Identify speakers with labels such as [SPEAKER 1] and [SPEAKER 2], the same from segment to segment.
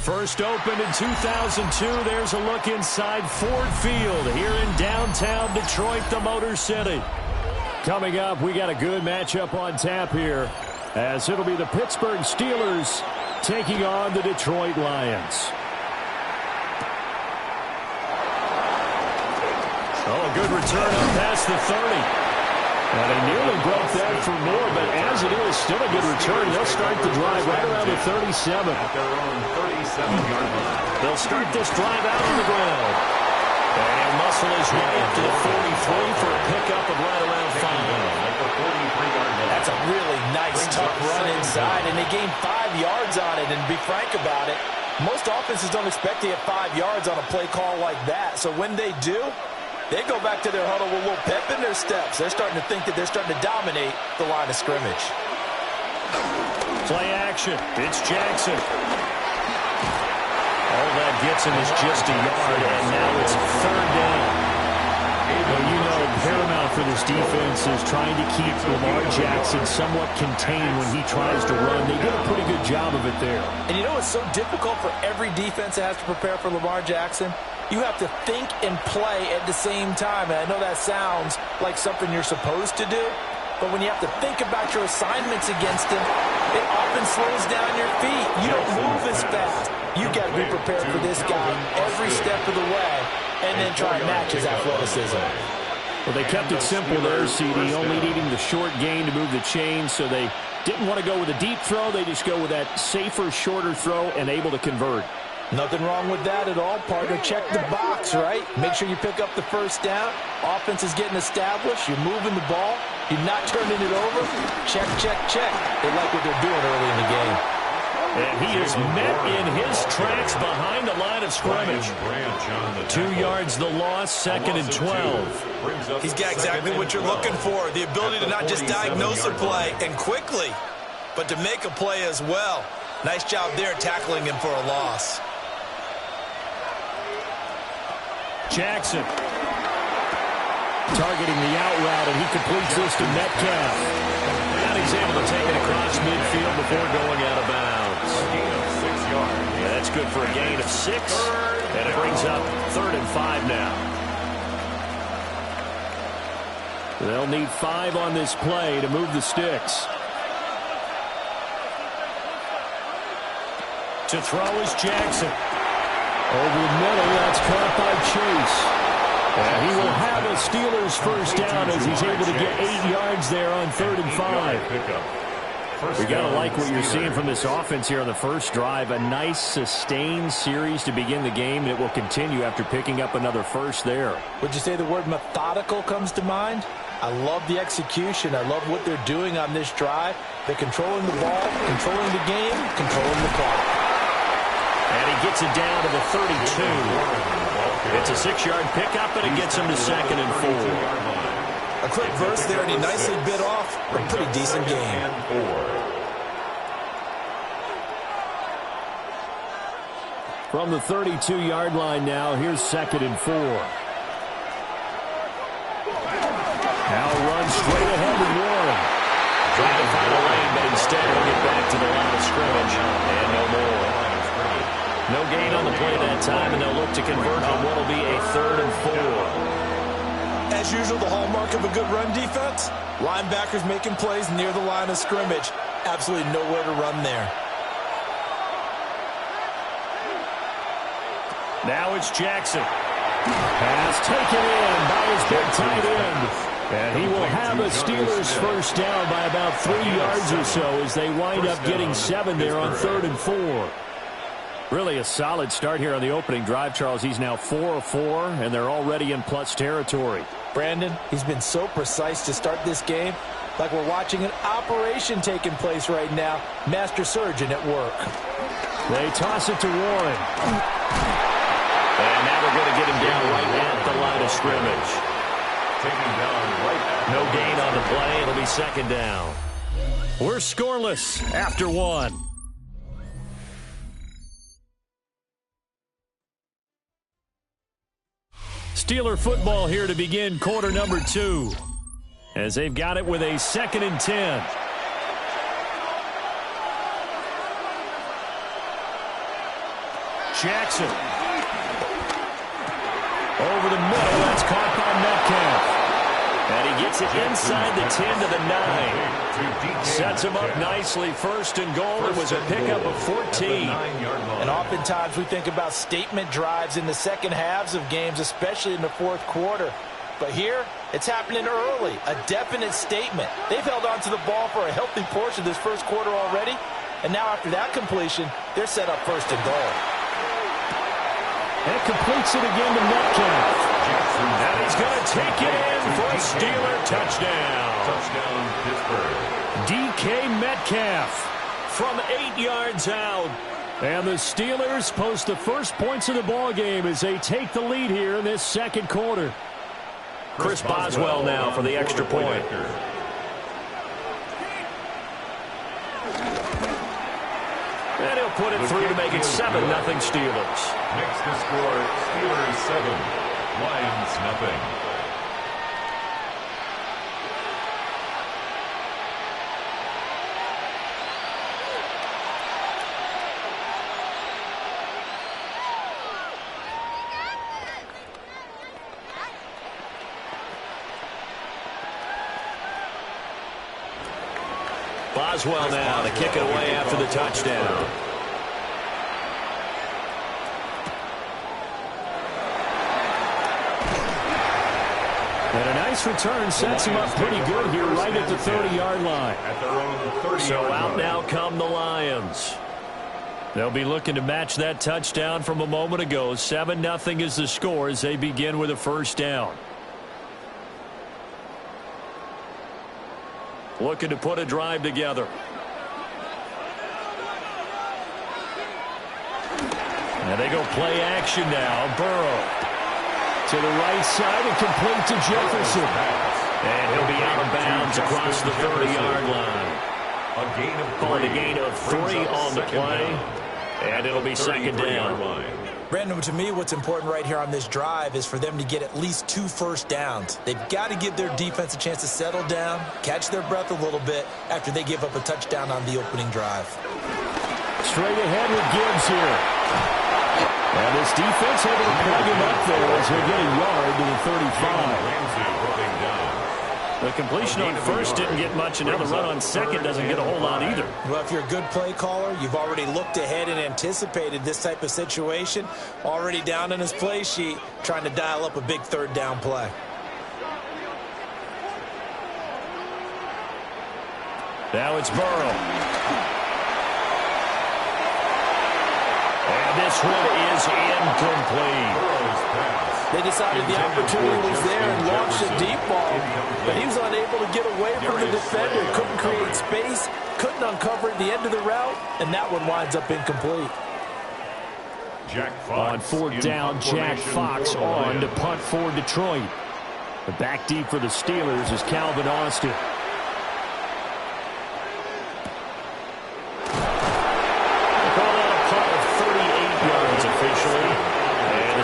[SPEAKER 1] First opened in 2002. There's a look inside Ford Field here in downtown Detroit, the Motor City. Coming up, we got a good matchup on tap here, as it'll be the Pittsburgh Steelers taking on the Detroit Lions. Oh, a good return up past the 30. And they nearly broke that for more, but as it is, still a good return. They'll start the drive right around the 37.
[SPEAKER 2] At their own 37-yard line.
[SPEAKER 1] They'll start this drive out on the ground. And muscle his way up to the 43 for a pickup of right around 5.
[SPEAKER 3] That's a really nice, tough run inside, and they gained 5 yards on it. And to be frank about it, most offenses don't expect to get 5 yards on a play call like that. So when they do, they go back to their huddle with a little pep in their steps. They're starting to think that they're starting to dominate the line of scrimmage.
[SPEAKER 1] Play action. It's Jackson. All that gets him is just a yard, and now it's third down. Well, you know, paramount for this defense is trying to keep Lamar Jackson somewhat contained when he tries to run. They did a pretty good job of it there.
[SPEAKER 3] And you know it's so difficult for every defense that has to prepare for Lamar Jackson? You have to think and play at the same time. And I know that sounds like something you're supposed to do, but when you have to think about your assignments against him, it often slows down your feet. You don't move as fast. You got to be prepared for this guy every step of the way and then try and match his athleticism.
[SPEAKER 1] Well, they kept it simple there, CD, only needing the short gain to move the chains, so they didn't want to go with a deep throw. They just go with that safer, shorter throw and able to convert.
[SPEAKER 3] Nothing wrong with that at all, partner. Check the box, right? Make sure you pick up the first down. Offense is getting established. You're moving the ball. You're not turning it over. Check, check, check. They like what they're doing early in the game.
[SPEAKER 1] And he is met in his tracks behind the line of scrimmage. 2 yards the loss, second and 12.
[SPEAKER 3] He's got exactly what you're looking for. The ability to not just diagnose a play and quickly, but to make a play as well. Nice job there tackling him for a loss.
[SPEAKER 1] Jackson targeting the out route, and he completes this to Metcalf. And he's able to take it across midfield before going out of bounds. Yeah, that's good for a gain of 6, and it brings up 3rd and 5 now. They'll need 5 on this play to move the sticks. To throw is Jackson. Over the middle, that's caught by Chase. And he will have a Steelers first down as he's able to get 8 yards there on 3rd and 5. We got to like what you're seeing from this offense here on the first drive. A nice, sustained series to begin the game, and it will continue after picking up another first there.
[SPEAKER 3] Would you say the word methodical comes to mind? I love the execution. I love what they're doing on this drive. They're controlling the ball, controlling the game, controlling the clock.
[SPEAKER 1] And he gets it down to the 32. It's a 6-yard pickup, and it gets him to 2nd and 4.
[SPEAKER 3] A quick burst there, and he nicely bit off a pretty decent game.
[SPEAKER 1] From the 32-yard line now, here's 2nd and 4. Now run straight ahead with Warren. Trying to find a lane, but instead he'll get back to the line of scrimmage. And no more. No gain on the play that time, and they'll look to convert on what will be a 3rd and 4.
[SPEAKER 3] As usual, the hallmark of a good run defense, linebackers making plays near the line of scrimmage. Absolutely nowhere to run there.
[SPEAKER 1] Now it's Jackson. Pass taken in by his big tight end. And he will have a Steelers first down by about 3 yards or so as they wind up getting 7 there on 3rd and 4. Really a solid start here on the opening drive, Charles. He's now 4 of 4, and they're already in plus territory.
[SPEAKER 3] Brandon, he's been so precise to start this game, like we're watching an operation taking place right now. Master surgeon at work.
[SPEAKER 1] They toss it to Warren. And now they're going to get him down right at the line of scrimmage. No gain on the play. It'll be 2nd down. We're scoreless after 1. Steeler football here to begin quarter number 2. As they've got it with a 2nd and 10. Jackson. Over the middle, that's caught by Metcalf. And he gets it inside the 10 to the 9. Sets him up nicely. 1st and goal. It was a pickup of 14.
[SPEAKER 3] And oftentimes we think about statement drives in the second halves of games, especially in the 4th quarter. But here, it's happening early. A definite statement. They've held on to the ball for a healthy portion of this 1st quarter already. And now after that completion, they're set up 1st and goal.
[SPEAKER 1] And completes it again to Metcalf. And he's going to take it in for a Steeler touchdown.
[SPEAKER 2] Touchdown, Pittsburgh.
[SPEAKER 1] DK Metcalf from 8 yards out. And the Steelers post the first points of the ball game as they take the lead here in this 2nd quarter. Chris Boswell now for the extra point. And he'll put it through to make it 7-0 Steelers.
[SPEAKER 2] Next to score, Steelers 7, Lions nothing.
[SPEAKER 1] Boswell now to kick it away after the touchdown. And a nice return sets him up pretty good here right at the 30-yard line.
[SPEAKER 2] At their own 30-yard
[SPEAKER 1] So out
[SPEAKER 2] line.
[SPEAKER 1] now come the Lions. They'll be looking to match that touchdown from a moment ago. 7-0 is the score as they begin with a first down. Looking to put a drive together. And they go play action now. Burrow to the right side and complete to Jefferson. And he'll be out of bounds across the 30-yard line.
[SPEAKER 2] A gain of 3
[SPEAKER 1] on the play. And it'll be 2nd down.
[SPEAKER 3] Brandon, to me, what's important right here on this drive is for them to get at least 2 first downs. They've got to give their defense a chance to settle down, catch their breath a little bit after they give up a touchdown on the opening drive.
[SPEAKER 1] Straight ahead with Gibbs here. And this defense able to plug him up there as they get a yard to the 35. The completion on 1st didn't get much, and now the run on 2nd doesn't get a whole lot either.
[SPEAKER 3] Well, if you're a good play caller, you've already looked ahead and anticipated this type of situation. Already down in his play sheet, trying to dial up a big 3rd down play.
[SPEAKER 1] Now it's Burrow. And this one is incomplete.
[SPEAKER 3] They decided the opportunity was there and launched a deep ball, but he was unable to get away from the defender. Couldn't create space, couldn't uncover at the end of the route, and that one winds up incomplete.
[SPEAKER 2] Jack Fox
[SPEAKER 1] on 4th down, Jack Fox on to punt for Detroit. The back deep for the Steelers is Calvin Austin.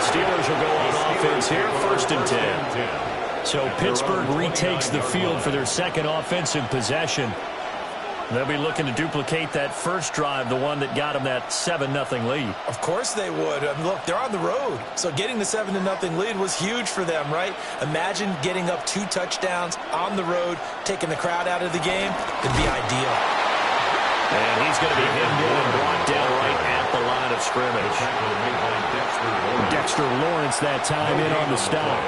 [SPEAKER 1] Steelers will go on offense here, 1st and 10. So Pittsburgh retakes the field for their second offensive possession. They'll be looking to duplicate that first drive, the one that got them that 7-0 lead.
[SPEAKER 3] Of course they would. I mean, look, they're on the road. So getting the 7-0 lead was huge for them, right? Imagine getting up 2 touchdowns on the road, taking the crowd out of the game. It'd be ideal.
[SPEAKER 1] And he's going to be hemmed in and brought down right at the line of scrimmage. Dexter Lawrence that time in on the stop.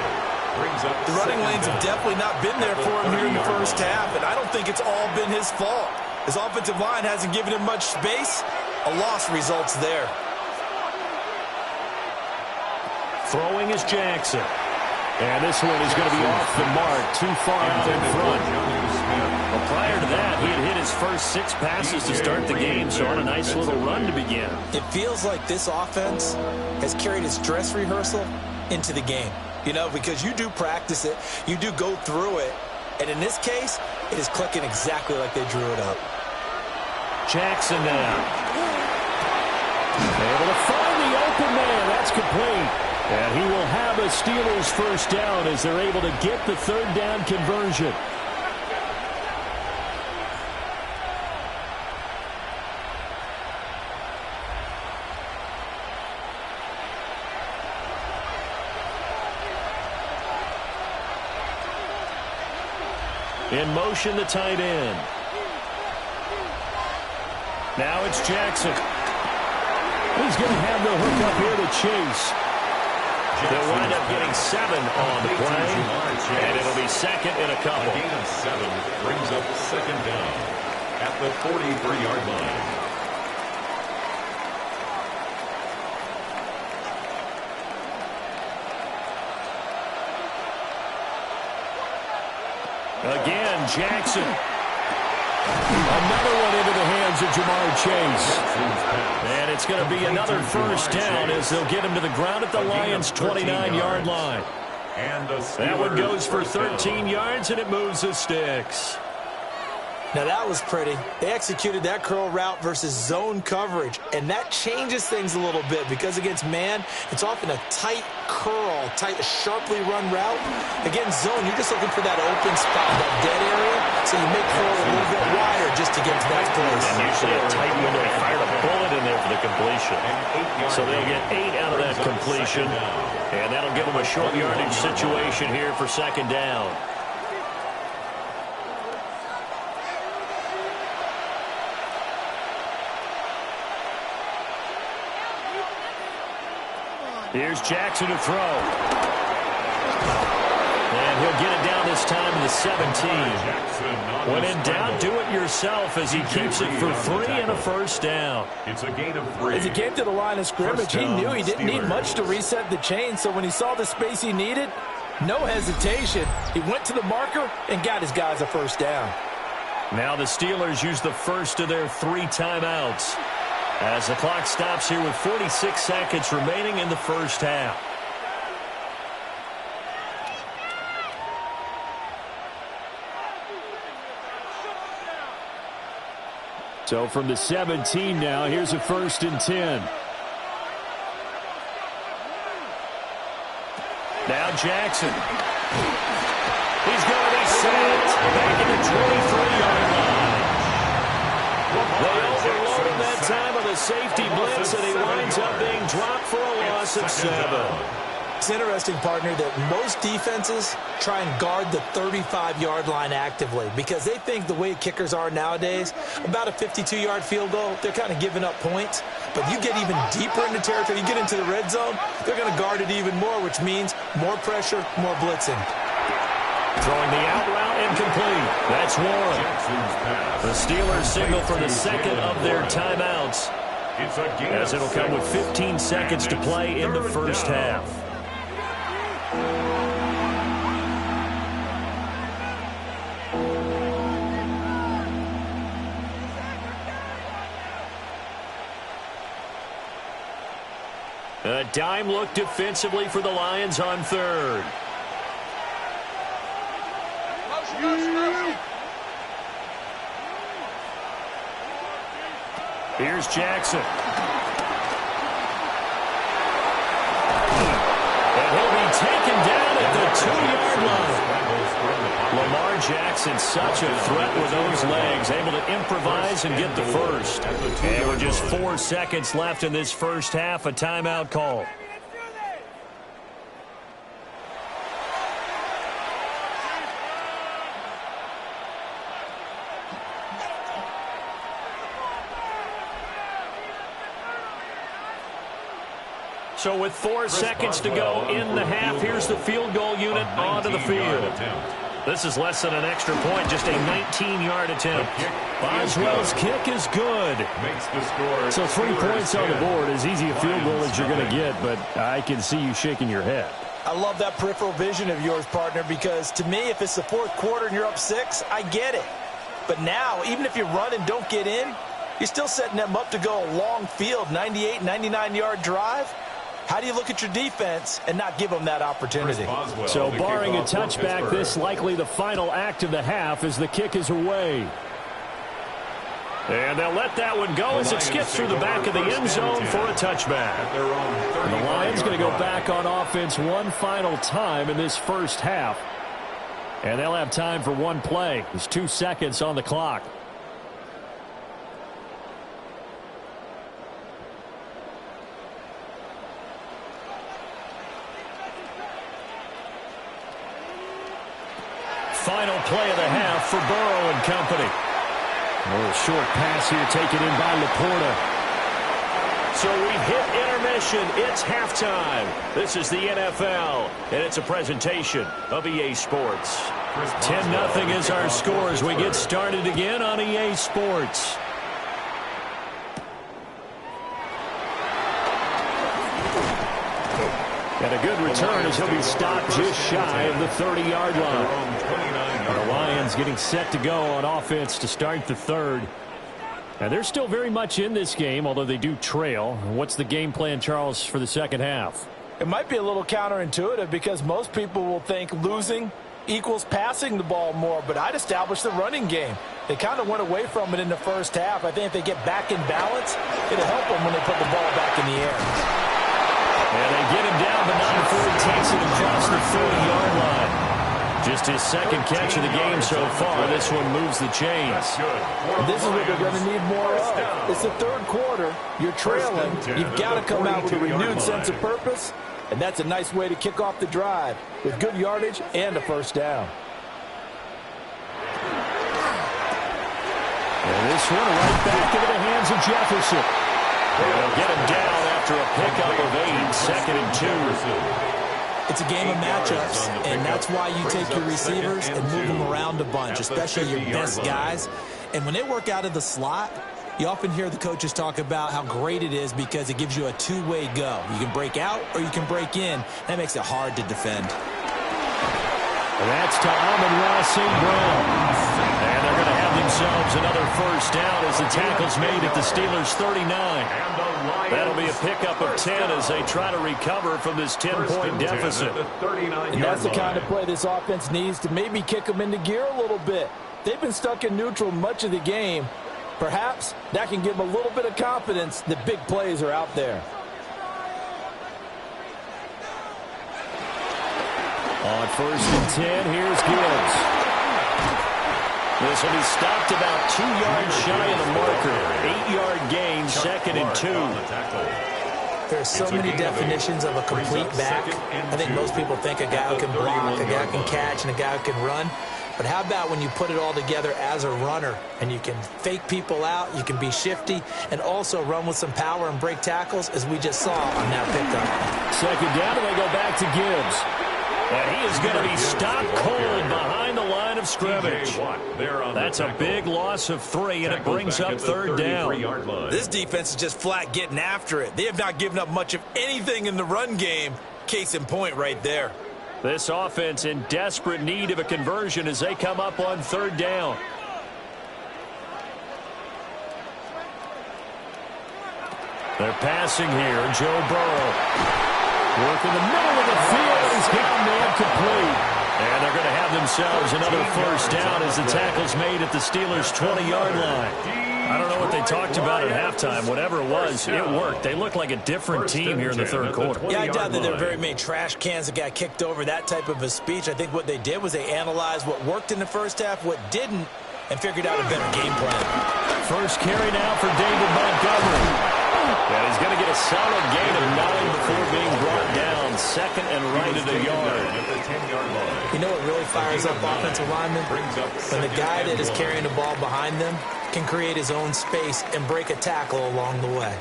[SPEAKER 3] The running lanes have definitely not been there for him here in the first half, and I don't think it's all been his fault. His offensive line hasn't given him much space. A loss results there.
[SPEAKER 1] Throwing is Jackson. And this one is going to be off the mark, too far out in front. Well, prior to that, he had hit his first 6 passes to start the game, so on a nice little run to begin.
[SPEAKER 3] It feels like this offense has carried its dress rehearsal into the game. You know, because you do practice it, you do go through it, and in this case, it is clicking exactly like they drew it up.
[SPEAKER 1] Jackson now. Able to find the open man. That's complete. And he will have a Steelers first down as they're able to get the 3rd down conversion. In motion, the tight end. Now it's Jackson. He's going to have the hook up here to Chase. They'll wind up getting 7 on the play, and it'll be 2nd and a couple.
[SPEAKER 2] A gain of 7 brings up 2nd down at the 43-yard line.
[SPEAKER 1] Again, Jackson. Another one into the hands of Jamar Chase. And it's going to be another first down as they'll get him to the ground at the Lions' 29-yard line. That one goes for 13 yards, and it moves the sticks.
[SPEAKER 3] Now that was pretty. They executed that curl route versus zone coverage, and that changes things a little bit because against man, it's often a tight curl, tight, sharply run route. Against zone, you're just looking for that open spot, that dead area, so you make curl a little bit wider just to get to that place.
[SPEAKER 1] And usually a tight window. He fired a bullet in there for the completion. So they'll get 8 out of that completion, and that'll give them a short yardage situation here for 2nd down. Here's Jackson to throw. And he'll get it down this time to the 17. When in doubt, do it yourself as he keeps it for 3 and a first down.
[SPEAKER 2] It's a gain of 3.
[SPEAKER 3] As he came to the line of scrimmage, he knew he didn't need much to reset the chain, so when he saw the space he needed, no hesitation. He went to the marker and got his guys a first down.
[SPEAKER 1] Now the Steelers use the first of their 3 timeouts as the clock stops here with 46 seconds remaining in the first half. So from the 17 now, here's a 1st and 10. Now Jackson. He's going to be sacked back at the 23-yard line. They overload him that time on the safety blitz, and he winds up being dropped for a loss of 7.
[SPEAKER 3] It's interesting, partner, that most defenses try and guard the 35-yard line actively because they think the way kickers are nowadays, about a 52-yard field goal, they're kind of giving up points. But you get even deeper into territory, you get into the red zone, they're going to guard it even more, which means more pressure, more blitzing.
[SPEAKER 1] Throwing the out route incomplete. That's Warren. The Steelers signal for the 2nd of their timeouts, as it'll come with 15 seconds to play in the first half. A dime look defensively for the Lions on 3rd. Here's Jackson. And he'll be taken down at the 2-yard line. Lamar Jackson, such a threat with those legs, able to improvise and get the first. And with just 4 seconds left in this first half, a timeout call. So with 4 seconds to go in the half, here's the field goal unit onto the field. This is less than an extra point, just a 19-yard attempt. Boswell's kick is good. So 3 points on the board, as easy a field goal as you're going to get, but I can see you shaking your head.
[SPEAKER 3] I love that peripheral vision of yours, partner, because to me, if it's the fourth quarter and you're up 6, I get it. But now, even if you run and don't get in, you're still setting them up to go a long field, 98, 99-yard drive. How do you look at your defense and not give them that opportunity?
[SPEAKER 1] So barring a touchback, this likely the final act of the half as the kick is away. And they'll let that one go as it skips through the back of the end zone for a touchback. And the Lions going to go back on offense one final time in this first half. And they'll have time for one play. There's 2 seconds on the clock. Final play of the half for Burrow and company. A little short pass here taken in by Laporta. So we've hit intermission. It's halftime. This is the NFL, and it's a presentation of EA Sports. 10-0 is our score as we get started again on EA Sports. And a good return as he'll be stopped just shy of the 30-yard line. And the Lions getting set to go on offense to start the third. And they're still very much in this game, although they do trail. What's the game plan, Charles, for the second half?
[SPEAKER 3] It might be a little counterintuitive because most people will think losing equals passing the ball more, but I'd establish the running game. They kind of went away from it in the first half. I think if they get back in balance, it'll help them when they put the ball back in the air.
[SPEAKER 1] And they get him down, but not before he takes it across the 30-yard line. Just his second catch of the game so far. This one moves the chains.
[SPEAKER 3] This is what they're going to need more of. It's the third quarter. You're trailing. You've got to come out with a renewed sense of purpose, and that's a nice way to kick off the drive with good yardage and a first down.
[SPEAKER 1] And this one right back into the hands of Jefferson. They'll get him down after a pickup of 8, 2nd and 2.
[SPEAKER 3] It's a game of matchups, and that's why you take your receivers and move them around a bunch, especially your best guys. And when they work out of the slot, you often hear the coaches talk about how great it is because it gives you a two-way go. You can break out or you can break in. That makes it hard to defend.
[SPEAKER 1] And that's to Amon-Ra St. Brown. And they're going to have themselves another first down as the tackle's made at the Steelers' 39. That'll be a pickup of 10 as they try to recover from this 10-point deficit.
[SPEAKER 3] And that's the kind of play this offense needs to maybe kick them into gear a little bit. They've been stuck in neutral much of the game. Perhaps that can give them a little bit of confidence that big plays are out there.
[SPEAKER 1] On 1st and 10, here's Gibbs. This will be stopped about 2 yards shy of the marker. 8-yard gain, 2nd and 2.
[SPEAKER 3] There's so many definitions of a complete back. I think most people think a guy who can block, a guy who can catch, and a guy who can run. But how about when you put it all together as a runner and you can fake people out, you can be shifty, and also run with some power and break tackles, as we just saw on that pickup.
[SPEAKER 1] 2nd down, and they go back to Gibbs. And he is going to be stopped cold behind the line of scrimmage. That's a big loss of 3, and it brings up 3rd down.
[SPEAKER 3] This defense is just flat getting after it. They have not given up much of anything in the run game. Case in point right there.
[SPEAKER 1] This offense in desperate need of a conversion as they come up on 3rd down. They're passing here. Joe Burrow. Work in the middle of the field. He's down there complete. And they're going to have themselves another first down as the tackle's made at the Steelers' 20-yard line. I don't know what they talked about at halftime. Whatever it was, it worked. They look like a different team here in the third quarter.
[SPEAKER 3] Yeah, I doubt that there are very many trash cans that got kicked over, that type of a speech. I think what they did was they analyzed what worked in the first half, what didn't, and figured out a better game plan.
[SPEAKER 1] First carry now for David Montgomery. And he's going to get a solid gain of 9 before being brought down. Second and right of the yard.
[SPEAKER 3] You know what really fires up offensive linemen? When the guy that is carrying the ball behind them can create his own space and break a tackle along the way.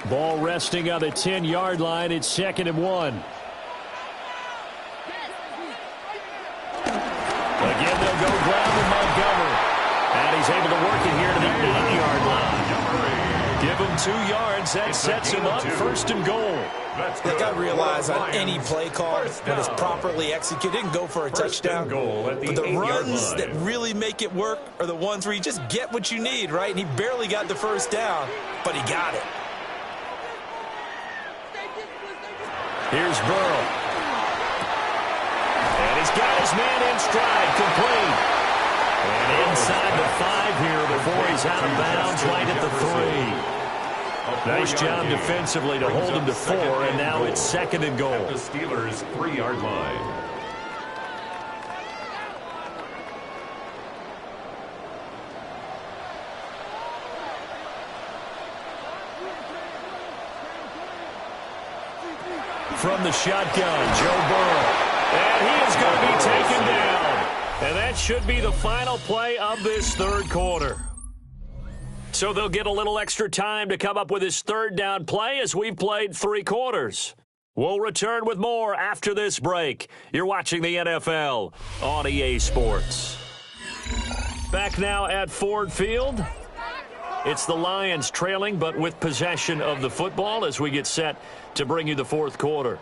[SPEAKER 1] Ball resting on the 10-yard line. It's 2nd and 1. Again, they'll go ground with Montgomery. And he's able to work it here to the 8-yard line. Give him 2 yards. That sets him up 1st and goal.
[SPEAKER 3] Look, I realize on any play call, when it's properly executed, and go for a touchdown. But the runs that really make it work are the ones where you just get what you need, right? And he barely got the first down, but he got it.
[SPEAKER 1] Here's Burrow. And he's got his man in stride, complete. And inside the 5 here before he's out of bounds, right at the 3. Nice job defensively to hold him to 4, and now it's 2nd and goal.
[SPEAKER 2] At the Steelers' 3-yard line.
[SPEAKER 1] From the shotgun, Joe Burrow. And he is going to be taken down. And that should be the final play of this third quarter. So they'll get a little extra time to come up with his third down play as we've played 3 quarters. We'll return with more after this break. You're watching the NFL on EA Sports. Back now at Ford Field. It's the Lions trailing, but with possession of the football as we get set to bring you the fourth quarter.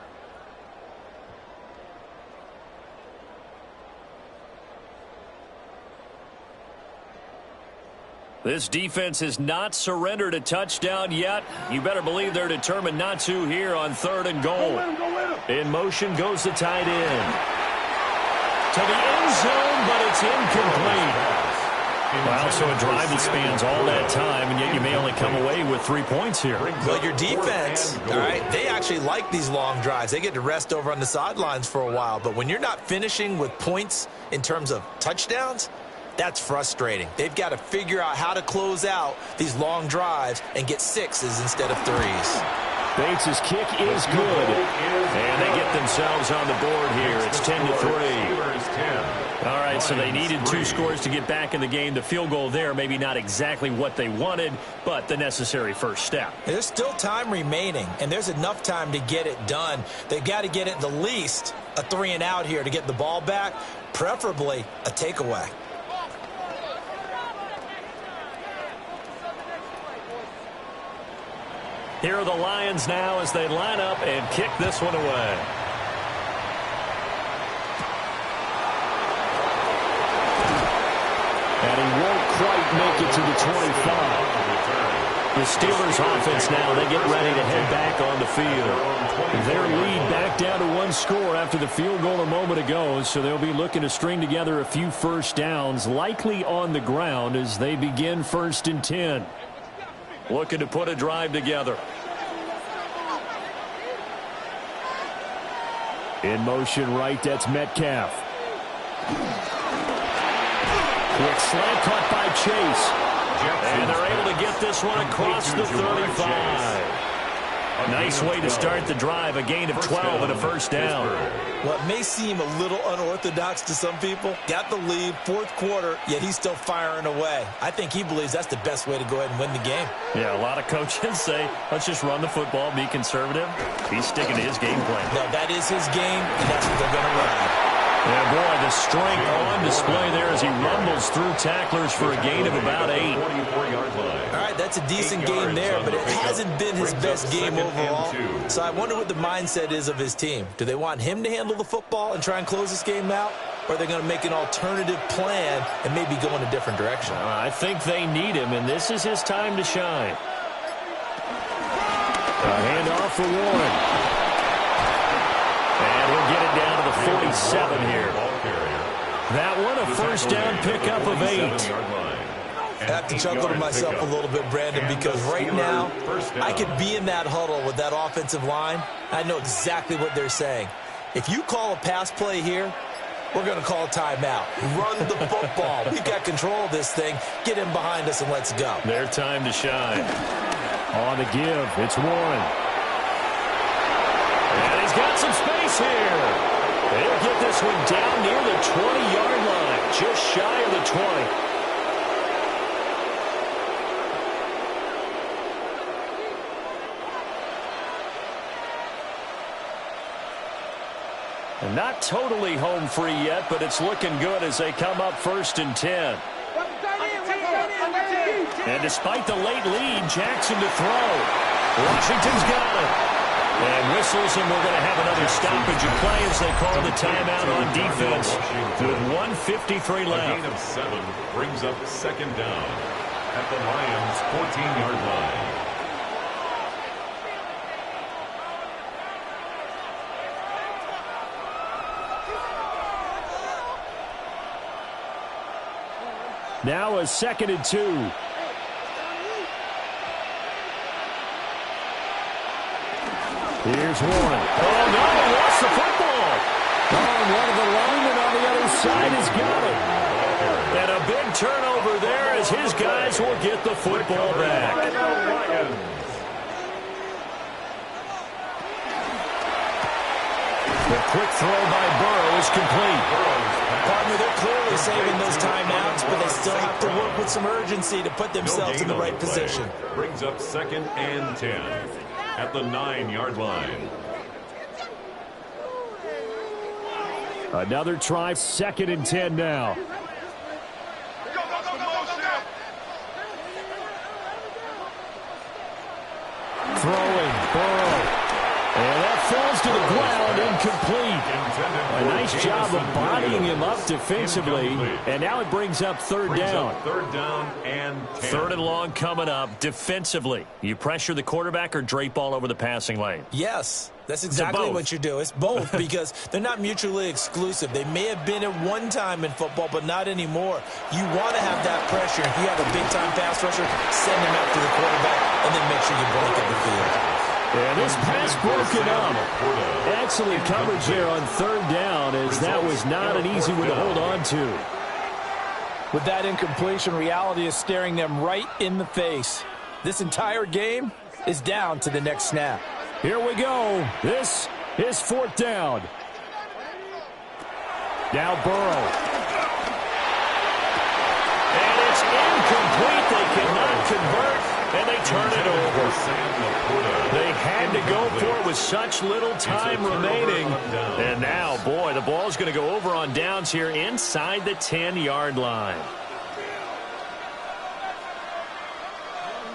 [SPEAKER 1] This defense has not surrendered a touchdown yet. You better believe they're determined not to here on 3rd and goal. In motion goes the tight end. To the end zone, but it's incomplete. Well, so a drive that spans all that time, and yet you may only come away with 3 points here.
[SPEAKER 3] Well, your defense, all right, they actually like these long drives. They get to rest over on the sidelines for a while. But when you're not finishing with points in terms of touchdowns, that's frustrating. They've got to figure out how to close out these long drives and get 6s instead of 3s.
[SPEAKER 1] Bates' kick is good. And they get themselves on the board here. It's 10-3. All right, so they needed 2 scores to get back in the game. The field goal there, maybe not exactly what they wanted, but the necessary first step.
[SPEAKER 3] There's still time remaining, and there's enough time to get it done. They've got to get it the least a 3 and out here to get the ball back, preferably a takeaway.
[SPEAKER 1] Here are the Lions now as they line up and kick this one away. And he won't quite make it to the 25. The Steelers offense now, they get ready to head back on the field. Their lead back down to 1 score after the field goal a moment ago, so they'll be looking to string together a few first downs, likely on the ground as they begin 1st and 10. Looking to put a drive together. In motion right, that's Metcalf. Quick slant caught by Chase. And they're able to get this one across the 35. Nice way to start the drive, a gain of 12 and a first down.
[SPEAKER 3] What may seem a little unorthodox to some people, got the lead, 4th quarter, yet he's still firing away. I think he believes that's the best way to go ahead and win the game.
[SPEAKER 1] Yeah, a lot of coaches say, let's just run the football, be conservative. He's sticking to his game plan.
[SPEAKER 3] No, that is his game, and that's what they're going to run.
[SPEAKER 1] Yeah, boy, the strength on display there as he rumbles through tacklers for a gain of about 8.
[SPEAKER 3] All right, that's a decent game there, but it hasn't been his best game overall. So I wonder what the mindset is of his team. Do they want him to handle the football and try and close this game out? Or are they going to make an alternative plan and maybe go in a different direction?
[SPEAKER 1] I think they need him, and this is his time to shine. A handoff for Warren. And he'll get it down to the 47 here. That one, a first down pickup of 8.
[SPEAKER 3] I have to chuckle to myself a little bit, Brandon, because right now I could be in that huddle with that offensive line. I know exactly what they're saying. If you call a pass play here, we're going to call a timeout. Run the football. We've got control of this thing. Get him behind us and let's go.
[SPEAKER 1] Their time to shine. On the give, it's Warren. And he's got some space here. They'll get this one down near the 20-yard line, just shy of the 20. And not totally home free yet, but it's looking good as they come up 1st and 10. And despite the late lead, Jackson to throw. Washington's got it. And whistles, and we're going to have another stoppage of play as they call the timeout on defense with 1:53 left.
[SPEAKER 2] A gain of 7 brings up 2nd down at the Lions' 14-yard line.
[SPEAKER 1] Now a 2nd and 2. Here's Warren. Oh, no, he lost the football. Oh, and one of the linemen on the other side has got it. And a big turnover there as his guys will get the football back. The quick throw by Burrow is complete.
[SPEAKER 3] Partner, they're clearly saving those timeouts, but they still have to work with some urgency to put themselves in the right position.
[SPEAKER 2] Brings up 2nd and 10 at the 9-yard line.
[SPEAKER 1] Another try, 2nd and 10 now. Throwing, Burrow. And that falls to the ground, incomplete. A nice job of bodying him up defensively. And now it brings up 3rd down.
[SPEAKER 2] 3rd down and 10.
[SPEAKER 1] 3rd and long coming up defensively. You pressure the quarterback or drape all over the passing lane?
[SPEAKER 3] Yes, that's exactly what you do. It's both because they're not mutually exclusive. They may have been at one time in football, but not anymore. You want to have that pressure. If you have a big-time pass rusher, send him out to the quarterback and then make sure you break up the field.
[SPEAKER 1] And this pass broken up. Excellent coverage there on 3rd down as that was not an easy one to hold on to.
[SPEAKER 3] With that incompletion, reality is staring them right in the face. This entire game is down to the next snap.
[SPEAKER 1] Here we go. This is 4th down. Now Burrow. And it's incomplete. They cannot convert. And they turn it over. They had to go for it with such little time remaining. And now, boy, the ball's going to go over on downs here inside the 10-yard line.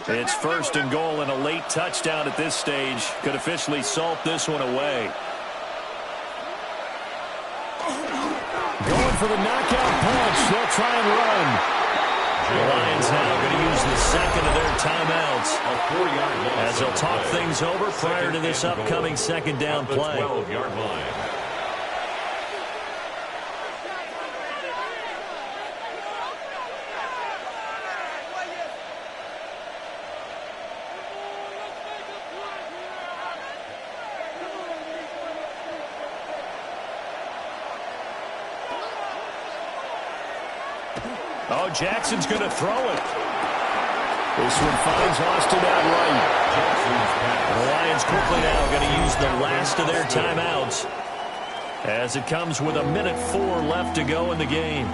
[SPEAKER 1] It's 1st and goal and a late touchdown at this stage. Could officially salt this one away. Going for the knockout punch. They'll try and run. The Lions now going to use the 2nd of their timeouts as they'll talk things over prior to this upcoming 2nd down play.
[SPEAKER 2] 12-yard line.
[SPEAKER 1] Oh, Jackson's going to throw it. This one finds Austin out right. The Lions quickly now going to use the last of their timeouts as it comes with 1:04 left to go in the game.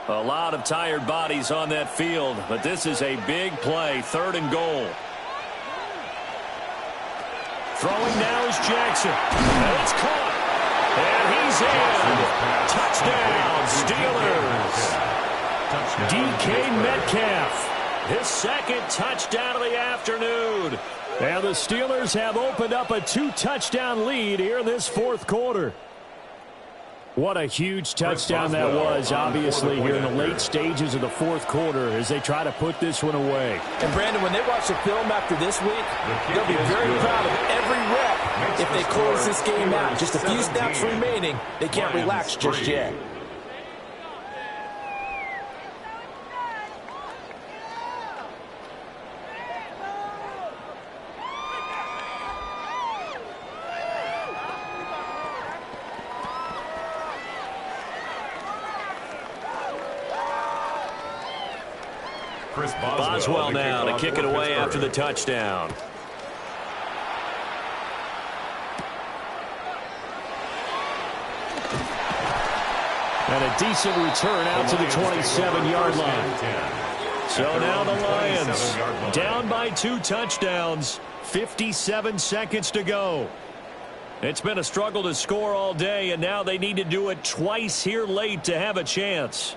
[SPEAKER 1] A lot of tired bodies on that field, but this is a big play, 3rd and goal. Throwing now is Jackson. And it's caught. And he's in. Touchdown, Steelers. DK Metcalf. His 2nd touchdown of the afternoon. And the Steelers have opened up a 2-touchdown lead here in this 4th quarter. What a huge touchdown that was, obviously, here in the late stages of the fourth quarter as they try to put this one away.
[SPEAKER 3] And, Brandon, when they watch the film after this week, they'll be very proud of every rep if they close this game out. Just a few snaps remaining. They can't relax just yet.
[SPEAKER 1] Boswell now to kick it away after the touchdown. And a decent return out to the 27-yard line. So now the Lions down by 2 touchdowns, 57 seconds to go. It's been a struggle to score all day, and now they need to do it twice here late to have a chance.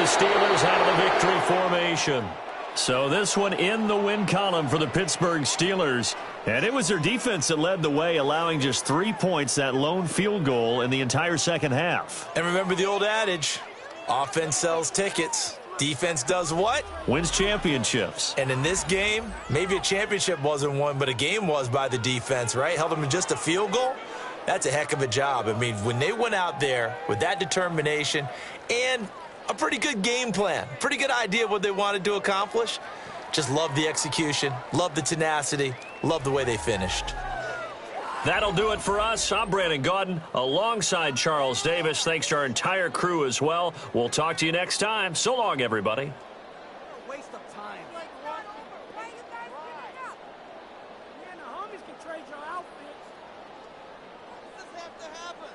[SPEAKER 1] Steelers out of the victory formation. So this one in the win column for the Pittsburgh Steelers. And it was their defense that led the way, allowing just 3 points, that lone field goal in the entire second half.
[SPEAKER 3] And remember the old adage, offense sells tickets. Defense does what?
[SPEAKER 1] Wins championships.
[SPEAKER 3] And in this game, maybe a championship wasn't won, but a game was by the defense, right? Held them to just a field goal. That's a heck of a job. I mean, when they went out there with that determination and a pretty good game plan, pretty good idea of what they wanted to accomplish. Just love the execution, love the tenacity, love the way they finished.
[SPEAKER 1] That'll do it for us. I'm Brandon Gaudin alongside Charles Davis. Thanks to our entire crew as well. We'll talk to you next time. So long, everybody.
[SPEAKER 4] Waste of time. Why you guys giving up? Man, the homies can trade your outfits. What does this have to happen?